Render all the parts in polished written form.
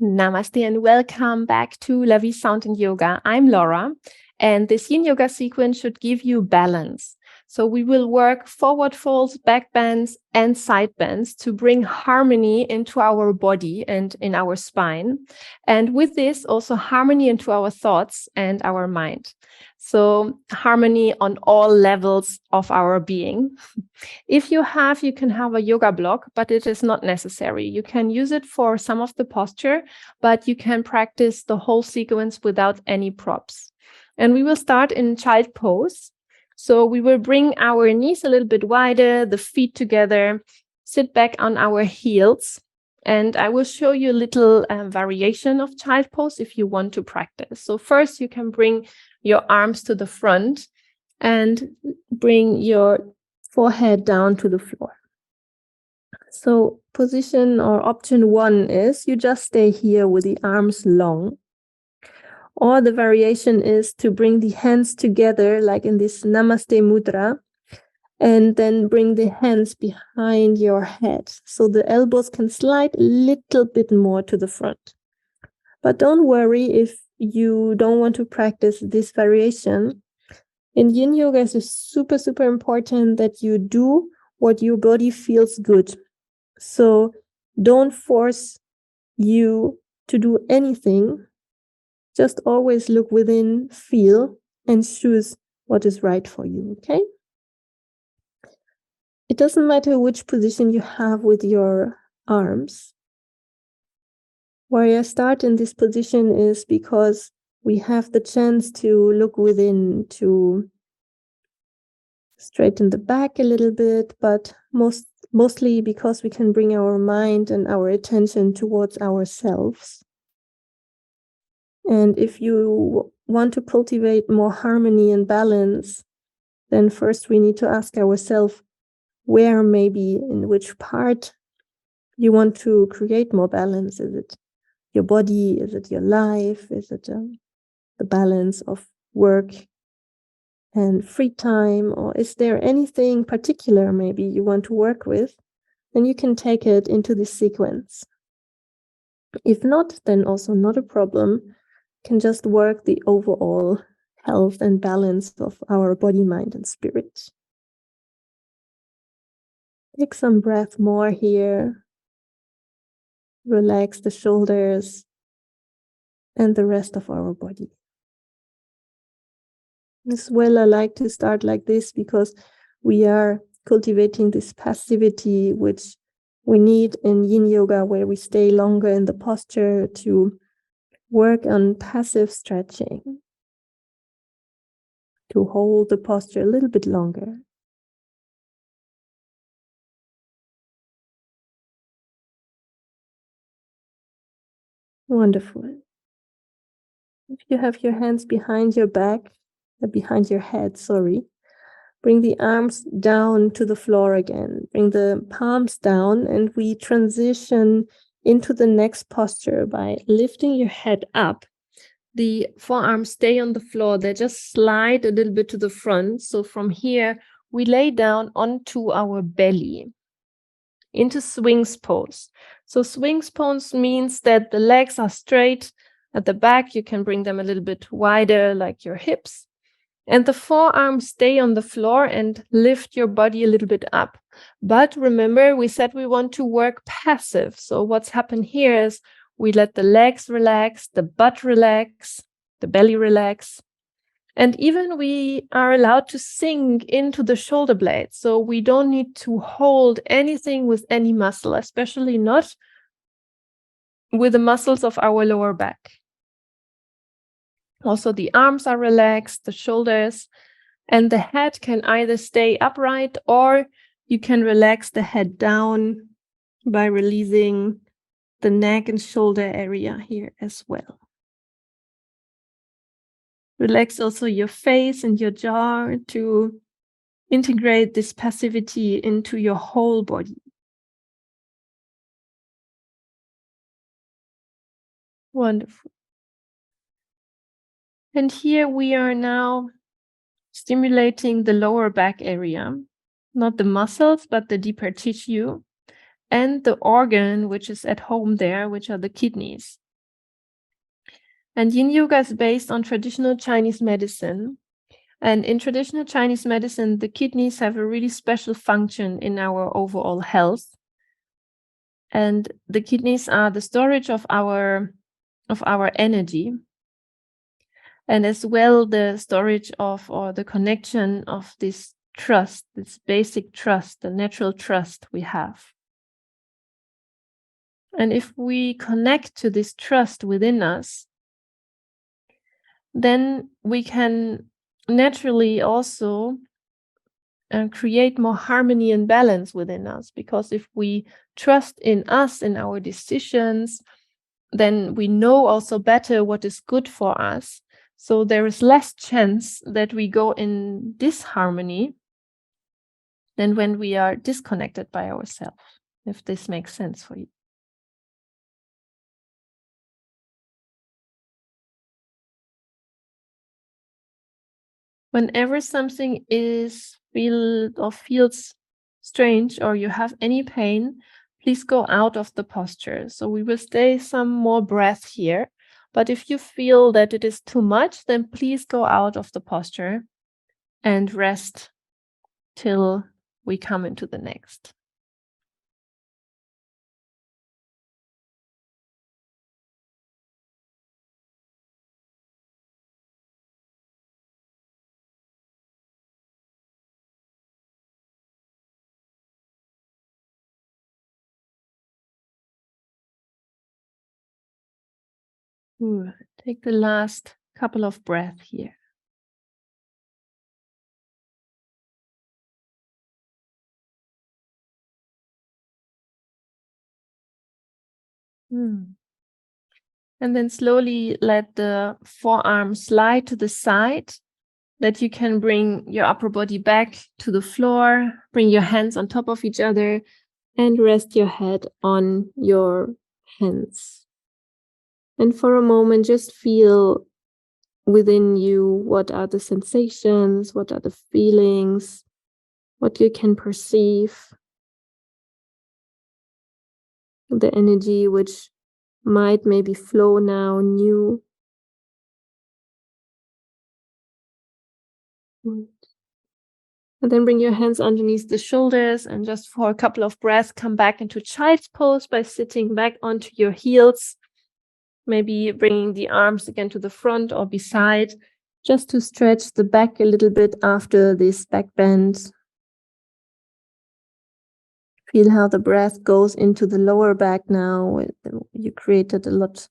Namaste and welcome back to LaVi Sound and Yoga. I'm Laura, and this Yin Yoga sequence should give you balance. So we will work forward folds, back bends, and side bends to bring harmony into our body and in our spine. And with this, also harmony into our thoughts and our mind. So harmony on all levels of our being. If you can have a yoga block, but it is not necessary. You can use it for some of the posture, but you can practice the whole sequence without any props. And we will start in child pose. So we will bring our knees a little bit wider, the feet together, sit back on our heels. And I will show you a little variation of child pose if you want to practice. So first you can bring your arms to the front and bring your forehead down to the floor. So position or option 1 is you just stay here with the arms long. Or the variation is to bring the hands together like in this Namaste Mudra and then bring the hands behind your head. So the elbows can slide a little bit more to the front. But don't worry if you don't want to practice this variation. In Yin Yoga, it's super, super important that you do what your body feels good. So don't force you to do anything. Just always look within, feel, and choose what is right for you, okay? It doesn't matter which position you have with your arms. Why I start in this position is because we have the chance to look within, to straighten the back a little bit, but mostly because we can bring our mind and our attention towards ourselves. And if you want to cultivate more harmony and balance, then first we need to ask ourselves where, maybe in which part you want to create more balance. Is it your body? Is it your life? Is it the balance of work and free time? Or is there anything particular maybe you want to work with? Then you can take it into this sequence. If not, then also not a problem. Can just work the overall health and balance of our body, mind, and spirit. Take some breath more here. Relax the shoulders and the rest of our body. As well, I like to start like this because we are cultivating this passivity, which we need in Yin Yoga, where we stay longer in the posture to work on passive stretching, to hold the posture a little bit longer. Wonderful. If you have your hands behind your back, behind your head, bring the arms down to the floor again. Bring the palms down, and we transition into the next posture by lifting your head up. The forearms stay on the floor. They just slide a little bit to the front. So from here, we lay down onto our belly into swings pose. So swings pose means that the legs are straight at the back. You can bring them a little bit wider, like your hips. And the forearms stay on the floor and lift your body a little bit up. But remember, we said we want to work passive. So what's happened here is we let the legs relax, the butt relax, the belly relax. And even we are allowed to sink into the shoulder blades. So we don't need to hold anything with any muscle, especially not with the muscles of our lower back. Also, the arms are relaxed, the shoulders, and the head can either stay upright or you can relax the head down by releasing the neck and shoulder area here as well. Relax also your face and your jaw to integrate this passivity into your whole body. Wonderful. And here we are now stimulating the lower back area, not the muscles, but the deeper tissue and the organ which is at home there, which are the kidneys. And Yin Yoga is based on traditional Chinese medicine. And in traditional Chinese medicine, the kidneys have a really special function in our overall health. And the kidneys are the storage of our energy, and as well the storage of, or the connection of, this trust, this basic trust, the natural trust we have. And if we connect to this trust within us, then we can naturally also create more harmony and balance within us. Because if we trust in us, in our decisions, then we know also better what is good for us. So there is less chance that we go in disharmony than when we are disconnected by ourselves, if this makes sense for you. Whenever something feels strange, or you have any pain, please go out of the posture. So we will stay some more breath here. But if you feel that it is too much, then please go out of the posture and rest till we come into the next. Take the last couple of breaths here. And then slowly let the forearms slide to the side, that you can bring your upper body back to the floor, bring your hands on top of each other, and rest your head on your hands. And for a moment, just feel within you what are the sensations, what are the feelings, what you can perceive, the energy which might maybe flow now new. And then bring your hands underneath the shoulders, and just for a couple of breaths, come back into child's pose by sitting back onto your heels, maybe bringing the arms again to the front or beside, just to stretch the back a little bit after this back bend. Feel how the breath goes into the lower back now. You created a lot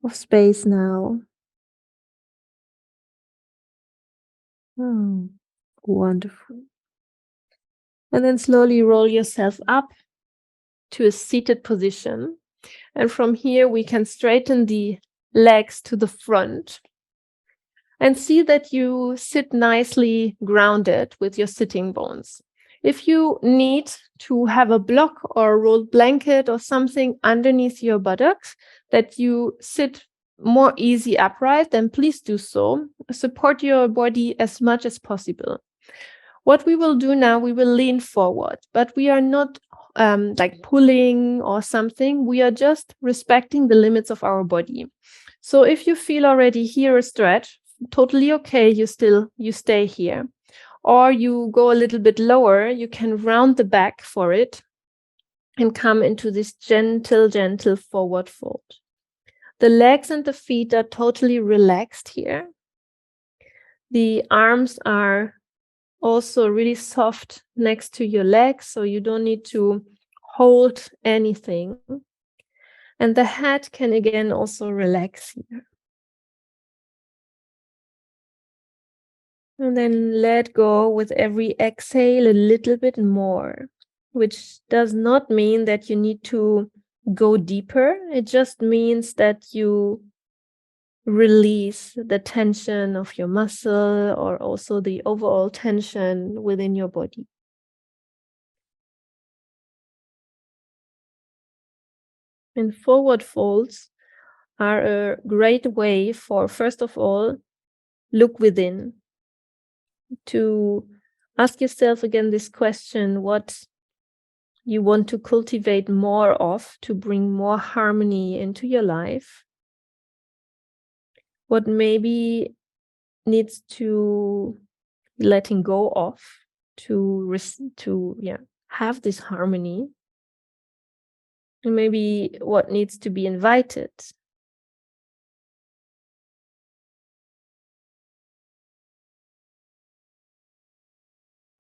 of space now. Wonderful. And then slowly roll yourself up to a seated position. And from here, we can straighten the legs to the front and see that you sit nicely grounded with your sitting bones. If you need to have a block or a rolled blanket or something underneath your buttocks that you sit more easy upright, then please do so. Support your body as much as possible. What we will do now, we will lean forward, but we are not like pulling or something. We are just respecting the limits of our body. So if you feel already here a stretch, totally okay, you stay here. Or you go a little bit lower, you can round the back for it and come into this gentle forward fold. The legs and the feet are totally relaxed here. The arms are also really soft next to your legs, so you don't need to hold anything. And the head can again also relax here. And then let go with every exhale a little bit more, which does not mean that you need to go deeper. It just means that you release the tension of your muscle, or also the overall tension within your body. And forward folds are a great way for, first of all, look within, to ask yourself again this question: what you want to cultivate more of to bring more harmony into your life. what maybe needs to letting go of to have this harmony, and maybe what needs to be invited.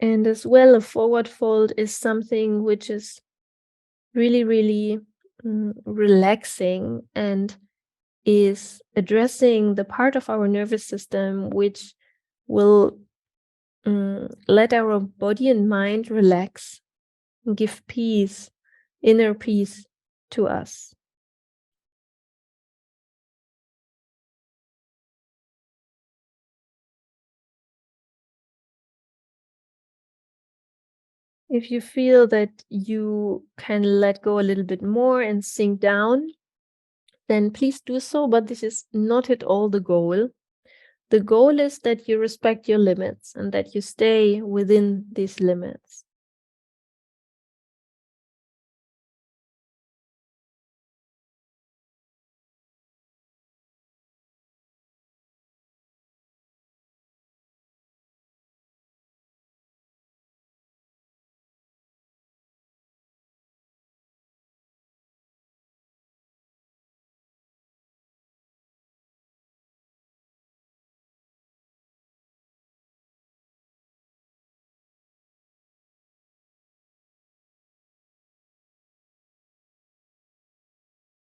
And as well, a forward fold is something which is really, really relaxing and is addressing the part of our nervous system which will let our body and mind relax and give peace, inner peace to us. If you feel that you can let go a little bit more and sink down, then please do so, but this is not at all the goal. The goal is that you respect your limits and that you stay within these limits.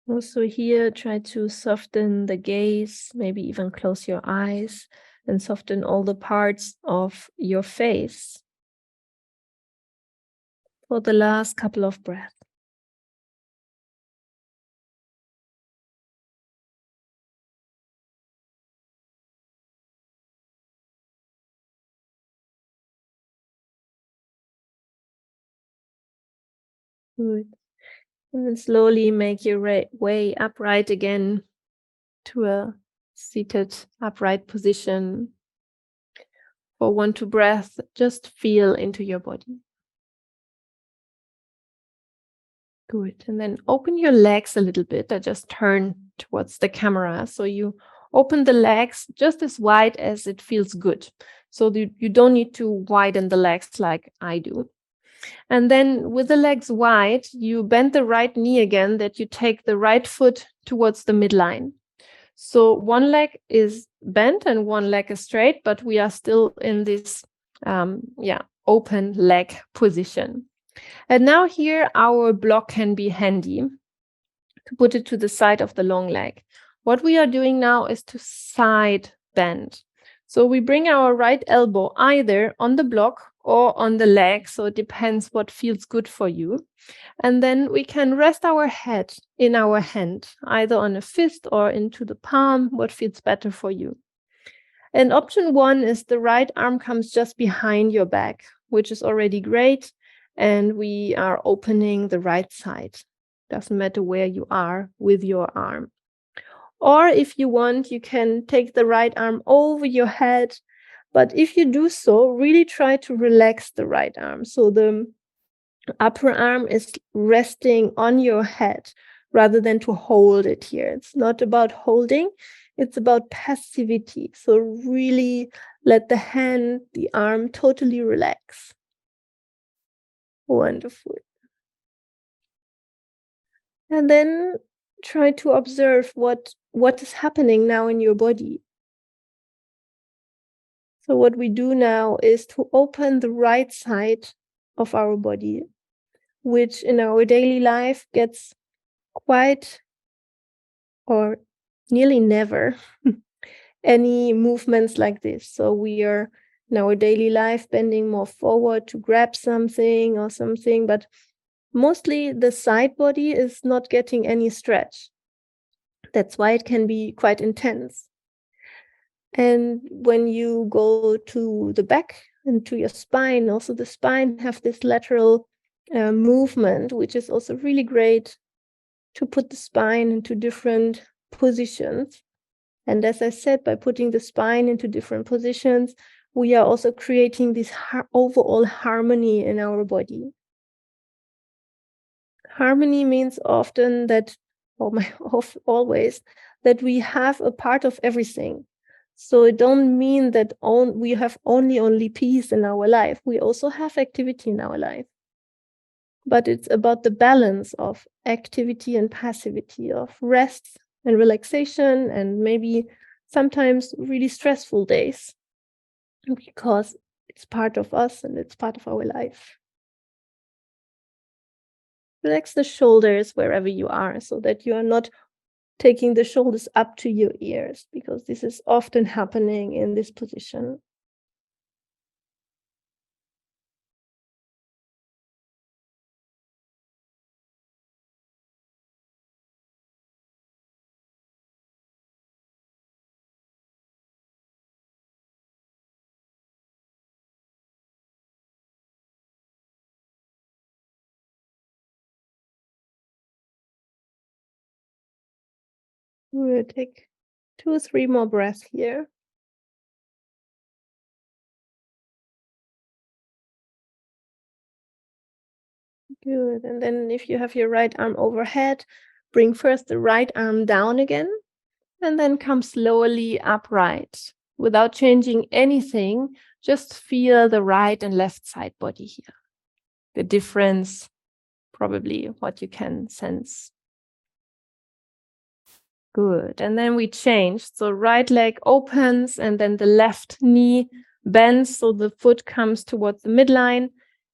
Also here, try to soften the gaze, maybe even close your eyes and soften all the parts of your face for the last couple of breaths. Good. And then slowly make your way upright again to a seated upright position. For 1, 2 breaths, just feel into your body. Good. And then open your legs a little bit. I just turn towards the camera. So you open the legs just as wide as it feels good. So you don't need to widen the legs like I do. And then with the legs wide, you bend the right knee again, that you take the right foot towards the midline. So one leg is bent and one leg is straight, but we are still in this open leg position. And now here our block can be handy to put it to the side of the long leg. What we are doing now is to side bend. So we bring our right elbow either on the block or on the leg. So it depends what feels good for you. And then we can rest our head in our hand, either on a fist or into the palm, what feels better for you. And option 1 is the right arm comes just behind your back, which is already great. And we are opening the right side. Doesn't matter where you are with your arm. Or if you want, you can take the right arm over your head. But if you do so, really try to relax the right arm. So the upper arm is resting on your head rather than to hold it here. It's not about holding, it's about passivity. So really let the hand, the arm totally relax. Wonderful. And then try to observe what is happening now in your body. So what we do now is to open the right side of our body, which in our daily life gets quite or nearly never any movements like this. So we are in our daily life bending more forward to grab something or something, but mostly the side body is not getting any stretch. That's why it can be quite intense. And when you go to the back and to your spine, also the spine have this lateral movement, which is also really great to put the spine into different positions. And as I said, by putting the spine into different positions, we are also creating this overall harmony in our body. Harmony means often that, always, that we have a part of everything. So it don't mean that we have only peace in our life. We also have activity in our life. But it's about the balance of activity and passivity, of rest and relaxation, and maybe sometimes really stressful days, because it's part of us and it's part of our life. Relax the shoulders wherever you are, so that you are not taking the shoulders up to your ears, because this is often happening in this position. We'll take 2 or 3 more breaths here. Good. And then if you have your right arm overhead, bring first the right arm down again, and then come slowly upright without changing anything. Just feel the right and left side body here. The difference, probably what you can sense. Good. And then we change. So right leg opens and then the left knee bends, so the foot comes towards the midline.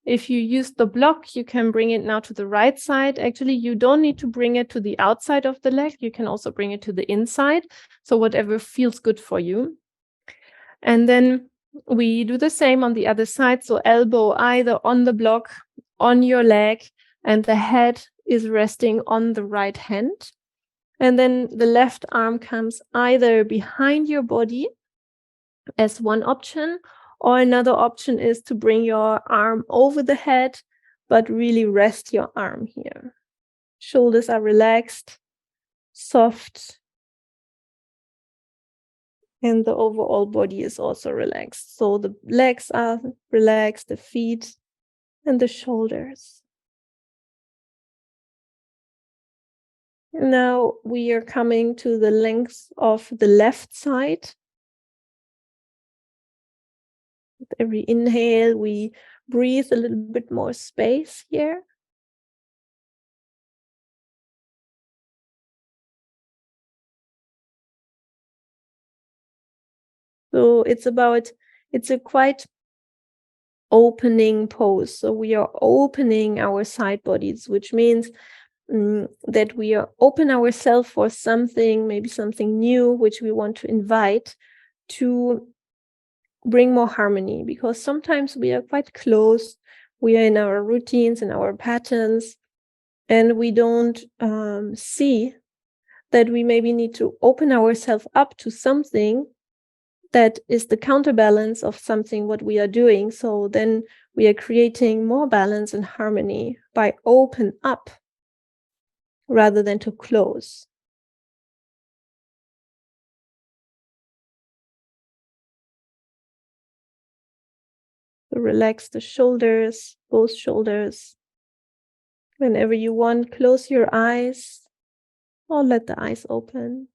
If you use the block, you can bring it now to the right side. Actually, you don't need to bring it to the outside of the leg. You can also bring it to the inside. So whatever feels good for you. And then we do the same on the other side. So elbow either on the block, on your leg, and the head is resting on the right hand. And then the left arm comes either behind your body as one option, or another option is to bring your arm over the head, but really rest your arm here. Shoulders are relaxed, soft, and the overall body is also relaxed. So the legs are relaxed, the feet and the shoulders. Now we are coming to the length of the left side. With every inhale, we breathe a little bit more space here. So it's a quite opening pose. So we are opening our side bodies, which means that we are open ourselves for something, maybe something new, which we want to invite to bring more harmony, because sometimes we are quite close. We are in our routines and our patterns, and we don't see that we maybe need to open ourselves up to something that is the counterbalance of something what we are doing. So then we are creating more balance and harmony by open up rather than to close. So relax the shoulders, both shoulders. Whenever you want, close your eyes or let the eyes open.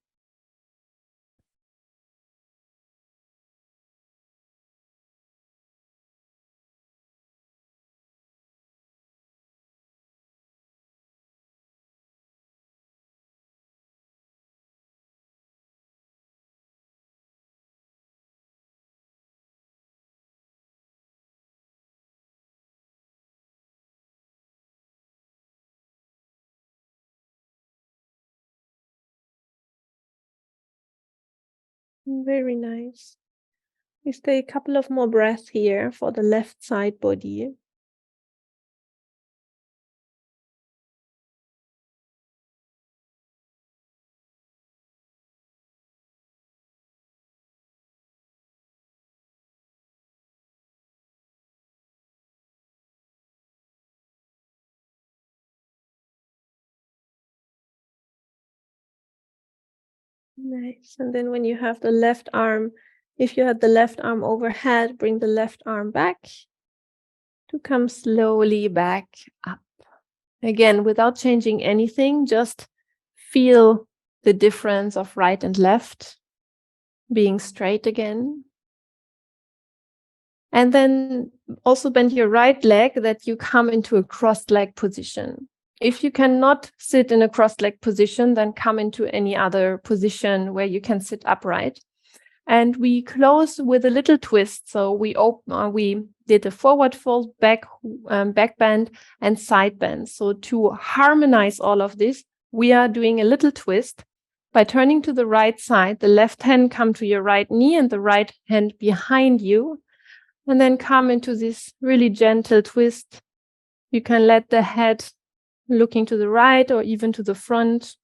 Very nice. We stay a couple of more breaths here for the left side body. Nice. And then when you have the left arm, if you have the left arm overhead, bring the left arm back to come slowly back up. Again, without changing anything, just feel the difference of right and left, being straight again. And then also bend your right leg that you come into a crossed leg position. If you cannot sit in a crossed leg position, then come into any other position where you can sit upright. And we close with a little twist. So we did a forward fold, back bend, and side bend. So to harmonize all of this, we are doing a little twist. By turning to the right side, the left hand come to your right knee and the right hand behind you. And then come into this really gentle twist. You can let the head looking to the right or even to the front,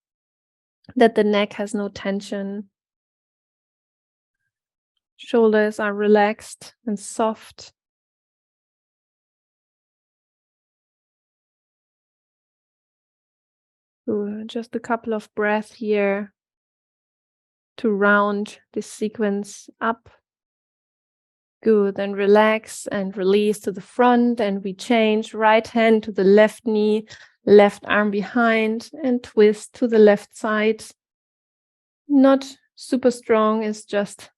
that the neck has no tension. Shoulders are relaxed and soft. Just a couple of breaths here to round this sequence up. Good, then relax and release to the front, and we change right hand to the left knee, left arm behind, and twist to the left side. Not super strong, it's just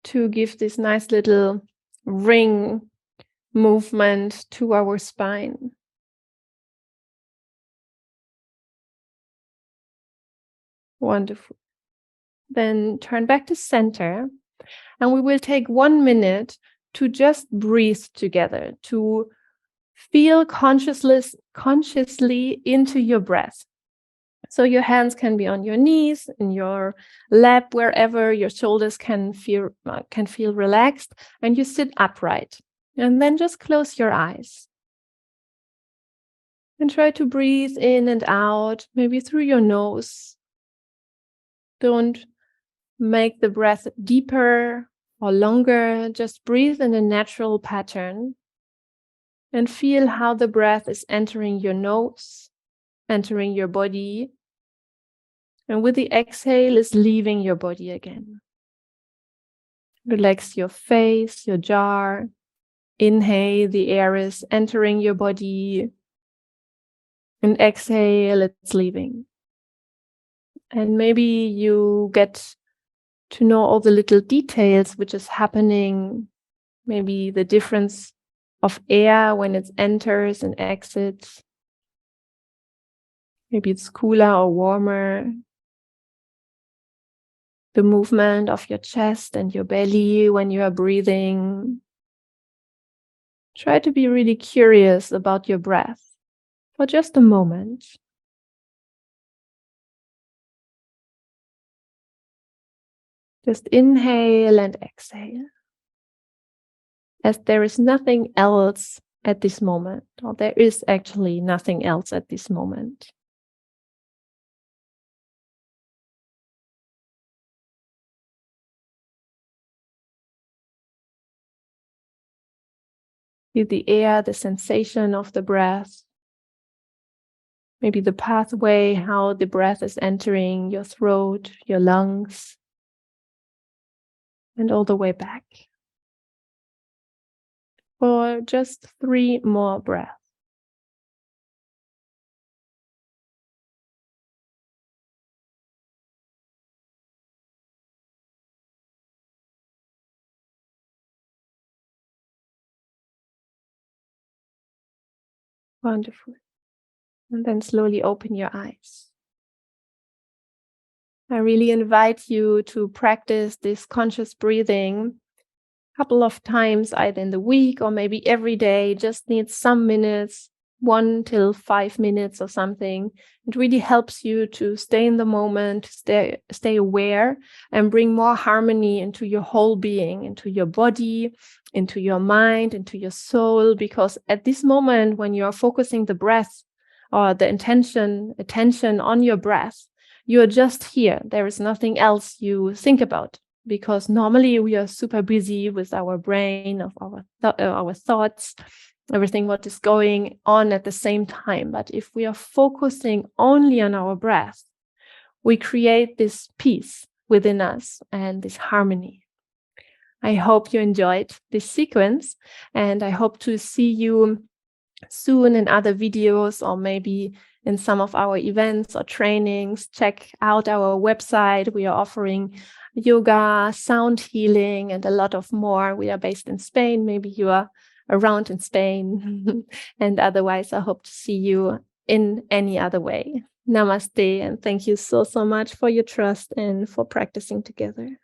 to give this nice little ring movement to our spine. Wonderful. Then turn back to center, and we will take 1 minute to just breathe together, to feel consciously into your breath. So your hands can be on your knees, in your lap, wherever your shoulders can feel relaxed, and you sit upright. And then just close your eyes. And try to breathe in and out, maybe through your nose. Don't make the breath deeper or longer. Just breathe in a natural pattern. And feel how the breath is entering your nose, entering your body. And with the exhale, is leaving your body again. Relax your face, your jaw. Inhale, the air is entering your body. And exhale, it's leaving. And maybe you get to know all the little details which is happening. Maybe the difference of air when it enters and exits. Maybe it's cooler or warmer. The movement of your chest and your belly when you are breathing. Try to be really curious about your breath for just a moment. Just inhale and exhale. As there is nothing else at this moment, or there is actually nothing else at this moment. Feel the air, the sensation of the breath. Maybe the pathway, how the breath is entering your throat, your lungs, and all the way back. For just 3 more breaths. Wonderful. And then slowly open your eyes. I really invite you to practice this conscious breathing a couple of times, either in the week or maybe every day. Just need some minutes, 1 till 5 minutes or something. It really helps you to stay in the moment, stay aware, and bring more harmony into your whole being, into your body, into your mind, into your soul. Because at this moment, when you are focusing the breath or the attention on your breath, you're just here. There is nothing else you think about, because normally we are super busy with our brain, of our thoughts, everything what is going on at the same time. But if we are focusing only on our breath, we create this peace within us and this harmony. I hope you enjoyed this sequence, and I hope to see you soon in other videos, or maybe in some of our events or trainings, check out our website. We are offering yoga, sound healing, and a lot of more. We are based in Spain. Maybe you are around in Spain. And otherwise, I hope to see you in any other way. Namaste, and thank you so much for your trust and for practicing together.